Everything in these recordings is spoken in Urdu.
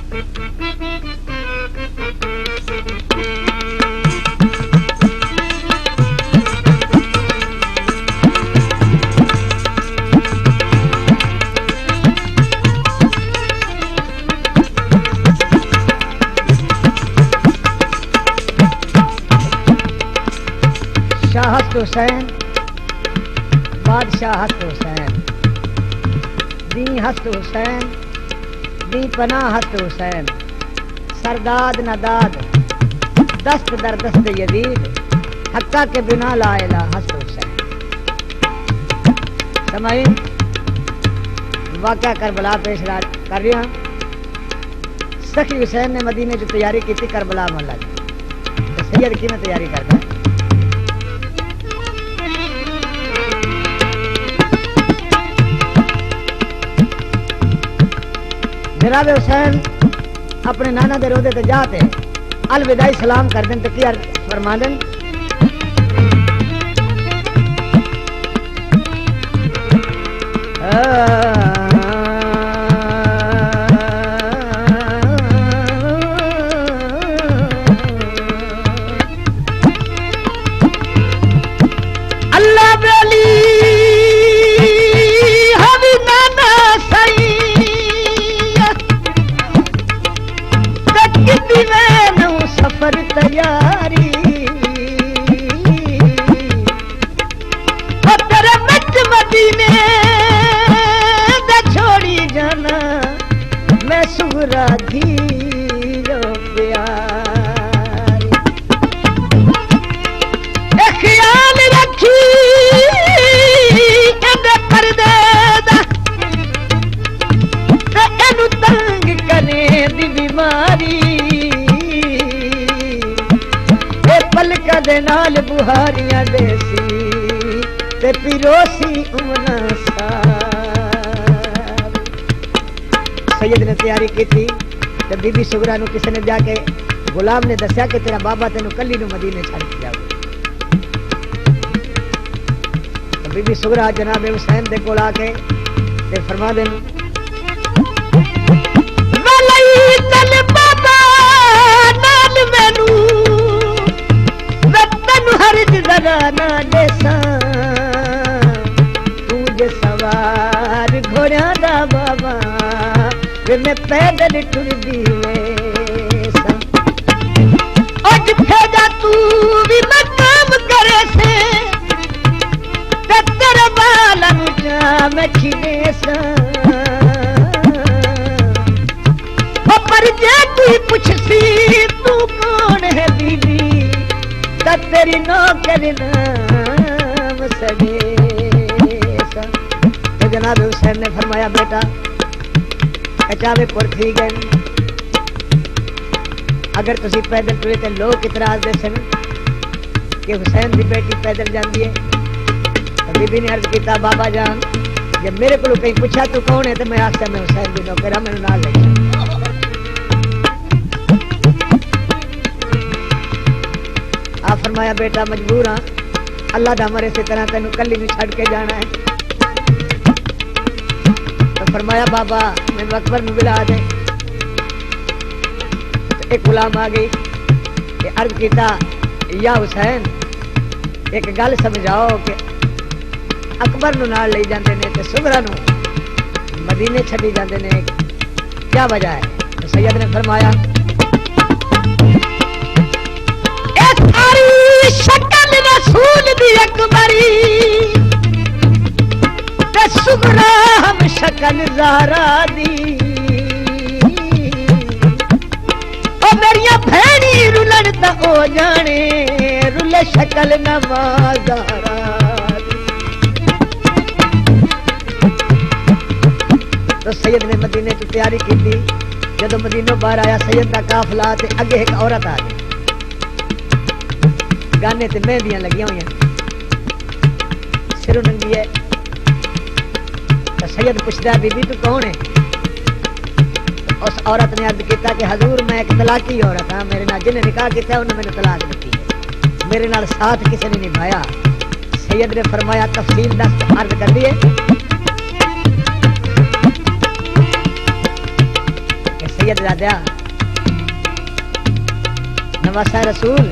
شاہت حسین بادشاہ ہست حسین دی ہست حسین دی پناہ ہست حسین سرداد نداد دست در دست یزید حقہ کے بنا لا الہ ہست حسین. سمعین واقعہ کربلا پیش کر رہا. سخی حسین نے مدینے جو تیاری کی تھی کربلا محلہ کی. سید کی میں تیاری کرتا ہے. جناب حسین اپنے نانا دے روضے تے جاتے الوداعی سلام کر دیں تو کیا فرما دیں اللہ بیلی ہمی نانا سائی سفر تیاری تیرے مٹ مدینے دا چھوڑی جانا میں سغرا دھیرو پیاری. اے خیال رکھی اندے پردے دا تے اینو تنگ کرے دی بیماری پلکا دے نال بہاریاں دیسی تے پیروسی امنا سار. سید نے تیاری کی تھی تے بی بی سغرا نو کسی نے جا کے غلام نے دسیا کہ تیرا بابا تینو کلی نو مدینے چھڑ کے جاؤ. بی بی سغرا جناب حسین دے کول آ کے تے فرما دین ولی تل بابا نال مینو ہرج ذرا نہ دیساں تو جے سوار گھوڑیاں دا بابا میں پیدل ٹر دی ویساں. او جتھے جا تو بھی مقام کرے سے تے تیرے بالن جا میں کھیساں. او پر جے کوئی پوچھ سی تو کون ہے بی بی تیری نوکر نام سدیسا. تو جناب حسین نے فرمایا بیٹا کچاوے پور تھی گئے اگر تسی پیدل ٹرے تے لوگ اتراز دے سن کہ حسین دی بیٹی پیدل جاندی ہے. بی بی نے عرض کیتا بابا جان جب میرے کو کہیں پوچھا تو کون ہے تو میں آخیا میں حسین دی نوکر ہاں میں نال لے جاؤں. آپ فرمایا بیٹا مجبور ہاں اللہ دا مرے سے طرح تینوں کلی میں چھڑ کے جانا ہے. تو فرمایا بابا میں اکبر میں بلا دے. ایک غلام آ گئی کہ عرض کیتا یا حسین ایک گل سمجھاؤ کہ اکبر نو نال لے جاندے نے تے سغرا نو مدینے چھڈی جاندے نے کیا وجہ ہے. تو سید نے فرمایا شکل رسول دی اکبری تے سغرا ہم شکل زہرا دی. او میریاں بھینی رلن تا او جانے رل شکل نوازارا دی. تو سید نے مدینے تو تیاری کی تھی. جدو مدینوں باہر آیا سید کا قافلہ تے اگے ایک عورت آ گئی گانے تے مہندیاں لگیاں ہوئی ہیں سروں ننگی ہے. تو سید پوچھتا بی بی تو کون ہے. اس عورت نے عرض کیتا کہ حضور میں ایک طلاقی عورت ہاں میرے نال جنہیں نکاح کیتا ہے انہوں نے طلاق دیتی ہے میرے نال ساتھ کسی نے نبھایا. سید نے فرمایا تفصیل دس عرض کر دیے. سید زادیا نواسا رسول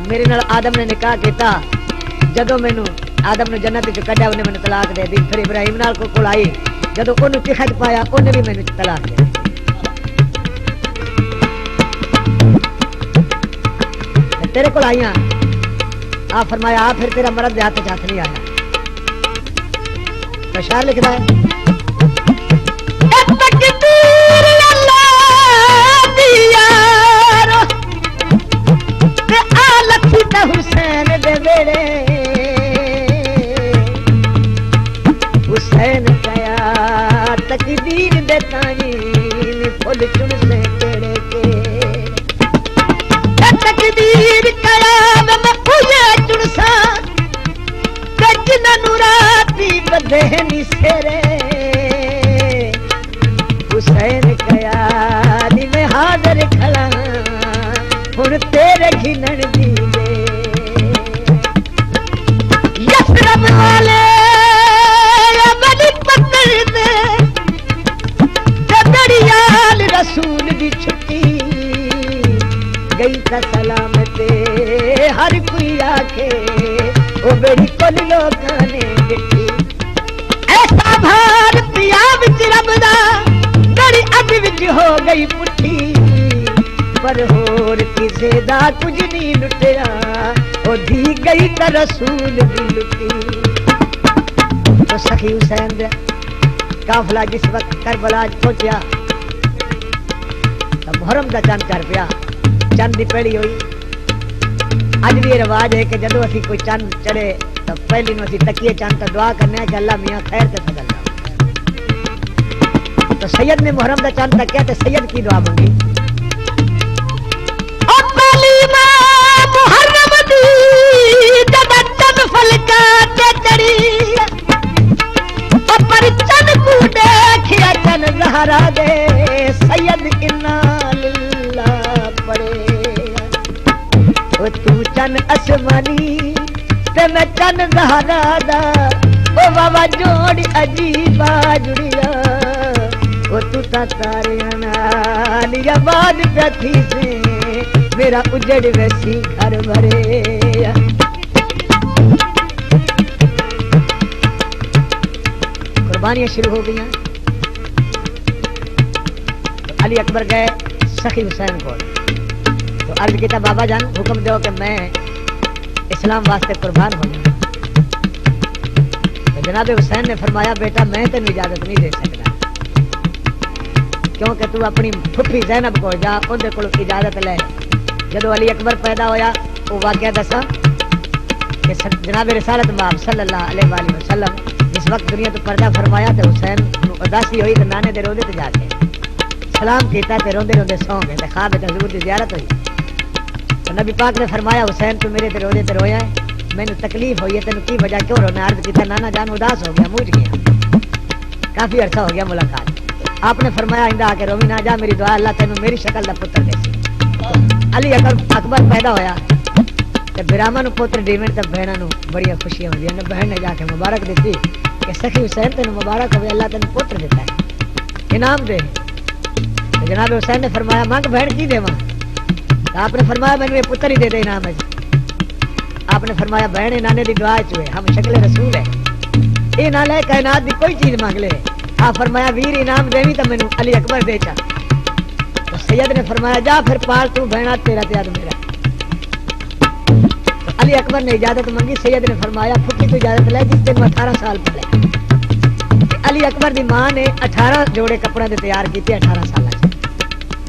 میرے نال آدم نے نکاح کیتا جدو مینوں آدم نے جنت چ کڈیا انہیں مینوں طلاق دے دی پھر ابراہیم نال کول آئی جدو انہوں چخت پایا انہیں بھی مینوں طلاق دے دی تیرے کول آئیاں آ فرمایا آ پھر تیرا مرد دے ہاتھ چ ہاتھ نہیں آیا تو شاعر لکھدا ہے حسین دے ویڑے حسین کیا تقدیر دے تائیں پھل چن سے کیڑے کے تقدیر کیا میں پھولے چن سا جنہاں نوں راتی بدے نہیں سیرے حسین کیا نی میں حاضر کھڑا ہن تیرے گھنن دی یسرب والے بڑی پکڑ دے دڑیال رسول دی چھٹی گئی تا سلامت ہر کوئی آکھے او بیڑی کل لوکاں نے ڈٹی ایسا بھار پیا وچ رب دا بڑی اگ وچ ہو گئی پٹھی پر ہور کسے دا کچھ نہیں لٹیا او دی گئی تا رسول دی لٹی تو سخی حسین دے قافلہ جس وقت کربلا پہنچیا تو محرم دا چند چار پیا چند دی پیڑی ہوئی اج بھی یہ رواج ہے کہ جدو اسی کوئی چند چڑھے تو پہلی نو اسی تکیے چند تو دعا کرنے ہیں کہ اللہ میاں خیر تے فضل دے تو سید نے محرم دا چند تک کیا تے سید کی دعا مانگی محرم دی چند فلکا تے چڑی پر چند کو دیکھیا چند زہرا دے سید انا للہ پڑے او تو چند اسمانی تے میں چند زہرا دا او بابا جوڑ عجیبا جڑیا او تو تا تاریاں نال یا بعد پتھی سے میرا اجڑ ویسی گھر بھرے قربانیاں شروع ہو گئی تو علی اکبر گئے سخی حسین کو تو عرض کیتا بابا جان حکم دو کہ میں اسلام واسطے قربان ہو جاؤں تو جناب حسین نے فرمایا بیٹا میں تینوں اجازت نہیں دے سکتا کیونکہ تو اپنی پھپھی زینب کو جا اندر کو اجازت لے جدو علی اکبر پیدا ہویا وہ واقعہ دسا کہ جناب رسالت مآب صلی اللہ علیہ وآلہ وسلم جس وقت دنیا تو پردہ فرمایا تو حسین اداسی ہوئی تو نانے دے روندے تے جا کے سلام کیتا تے روندے روندے سو گئے تے خواب وچ حضور دی زیارت ہوئی تو نبی پاک نے فرمایا حسین تو میرے تے روندے تے رویا ہے مینوں تکلیف ہوئی ہے تینوں کی وجہ کیوں رونا عرض کیتا نانا جان اداس ہو گیا موج گیا کافی عرصہ ہو گیا ملاقات آپ نے فرمایا آئندہ آ کے روی نہ جا میری دعا اللہ تینوں میری شکل دا پتر دے سی علی اکبر پیدا ہویا تے براہماں نو پوتر دیویں تے بہناں نو بڑی خوشیاں ہوندیاں نے بہن نے جا کے مبارک دتی کہ سخی حسین تینوں مبارک ہوے اللہ تینوں پوتر دیتا ہے انعام دے تے جناب حسین نے فرمایا مانگ بہن کی دیواں آپ نے فرمایا مینوں یہ پتر ہی دے دے انعام ہے آپ نے فرمایا بہن نانے دی دعا چ ہوئے ہم شکل رسول ہے اے نہ لے کائنات دی کوئی چیز مانگ لے آپ فرمایا ویر انعام دیویں تے مینوں علی اکبر دے چا سید نے فرمایا جا پھر پال تو بہنا تیرا تیاد میرا علی اکبر نے اجازت مانگی سید نے فرمایا پھپھی تو اجازت لے جس دن 18 سال پہلے علی اکبر دی ماں نے 18 جوڑے کپڑے دے تیار کیتے 18 سال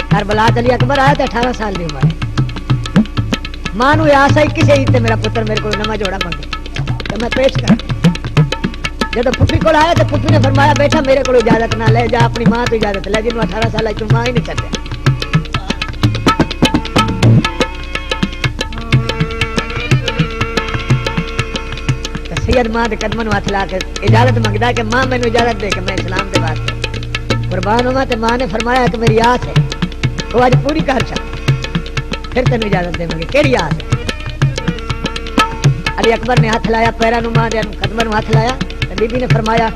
کربلا علی اکبر آیا تے 18 سال دی عمر ہے ماں نو آس آئی کسے تے میرا پتر میرے کو نواں جوڑا مانگے تو میں پیش کر جب پھپھی کو آیا تو پھپھی نے فرمایا بیٹا میرے کو اجازت نہ لے جا اپنی ماں تو اجازت لے جنوں 18 سال تو ماں ہی نہیں کرتے سید ماں دے قدماں نوں ہاتھ لا کے اجازت منگدا کہ ماں مینوں اجازت دے کہ میں اسلام دے واسطے قربان ہواں تے ماں نے فرمایا کہ میری آس ہے وہ اج پوری کر چا پھر تینوں اجازت دے منگے کیڑی آس ہے علی اکبر نے ہاتھ لایا پیراں نوں ماں دے قدماں نوں ہاتھ لایا تے بی بی نے فرمایا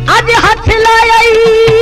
اج ہاتھ لایا